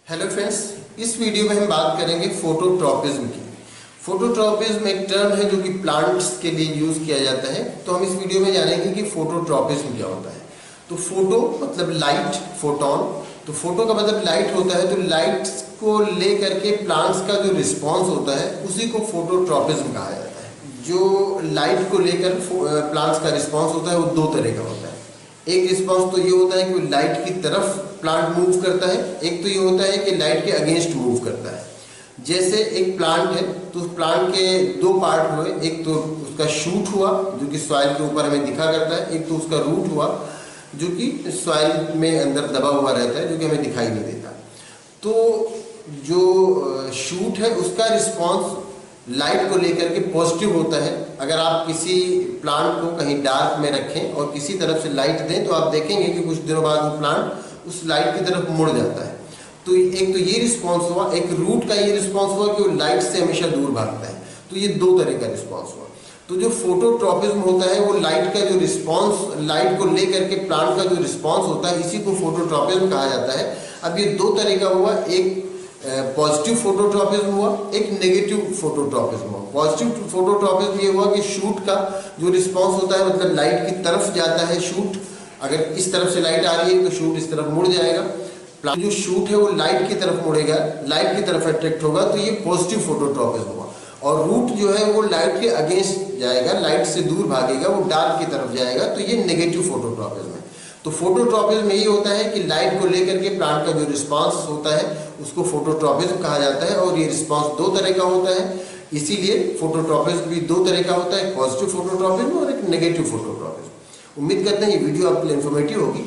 Hello friends, इस video में हम बात करेंगे फोटोट्रॉपिज्म की। फोटोट्रॉपिज्म एक टर्म है जो कि प्लांट्स के लिए यूज किया जाता है। तो हम इस वीडियो में जानेंगे कि फोटोट्रॉपिज्म क्या होता है। तो फोटो मतलब लाइट, फोटोन। तो फोटो का मतलब लाइट होता है। तो लाइट को लेकर के प्लांट्स का जो रिस्पॉन्स होता है उसी को फोटोट्रॉपिज्म कहा जाता है। जो लाइट को लेकर प्लांट्स का रिस्पॉन्स होता है वो दो तरह का होता है। एक रिस्पॉन्स तो ये होता है कि लाइट की तरफ प्लांट मूव करता है, एक तो ये होता है कि लाइट के अगेंस्ट मूव करता है। जैसे एक प्लांट है तो उस प्लांट के दो पार्ट हुए, एक तो उसका शूट हुआ जो कि सॉइल के ऊपर हमें दिखा करता है, एक तो उसका रूट हुआ जो कि सॉइल में अंदर दबा हुआ रहता है जो कि हमें दिखाई नहीं देता। तो जो शूट है उसका रिस्पॉन्स लाइट को लेकर के पॉजिटिव होता है। अगर आप किसी प्लांट को कहीं डार्क में रखें और किसी तरफ से लाइट दें तो आप देखेंगे कि कुछ दिनों बाद वो प्लांट उस लाइट की तरफ मुड़ जाता है। तो एक तो ये रिस्पॉन्स हुआ, एक रूट का ये रिस्पॉन्स हुआ कि वो लाइट से हमेशा दूर भागता है। तो ये दो तरह का रिस्पॉन्स हुआ। तो जो फोटोट्रॉपिज्म होता है वो लाइट का जो रिस्पॉन्स, लाइट को लेकर के प्लांट का जो रिस्पॉन्स होता है इसी को फोटोट्रॉपिज्म कहा जाता है। अब ये दो तरह का हुआ, एक पॉजिटिव फोटोट्रॉपिज्म हुआ, एक नेगेटिव फोटोट्रॉपिज्म हुआ। पॉजिटिव फोटोट्रॉपिज्म ये हुआ कि शूट का जो रिस्पॉन्स होता है मतलब लाइट की तरफ जाता है शूट। अगर इस तरफ से लाइट आ रही है तो शूट इस तरफ मुड़ जाएगा। जो शूट है वो लाइट की तरफ मुड़ेगा, लाइट की तरफ अट्रैक्ट होगा, तो ये पॉजिटिव फोटोट्रॉपिज्म हुआ। और रूट जो है वो लाइट के अगेंस्ट जाएगा, लाइट से दूर भागेगा, वो डार्क की तरफ जाएगा, तो ये नेगेटिव फोटोट्रॉपिज्म है। तो फोटोट्रॉपिज्म यही होता है कि लाइट को लेकर के प्लांट का जो रिस्पांस होता है उसको फोटोट्रॉपिज्म कहा जाता है। और ये रिस्पांस दो तरह का होता है, इसीलिए फोटोट्रॉपिज्म भी दो तरह का होता है, पॉजिटिव फोटोट्रॉपिज्म और एक नेगेटिव फोटोट्रॉपिज्म। उम्मीद करते हैं ये वीडियो आपके लिए इन्फॉर्मेटिव होगी।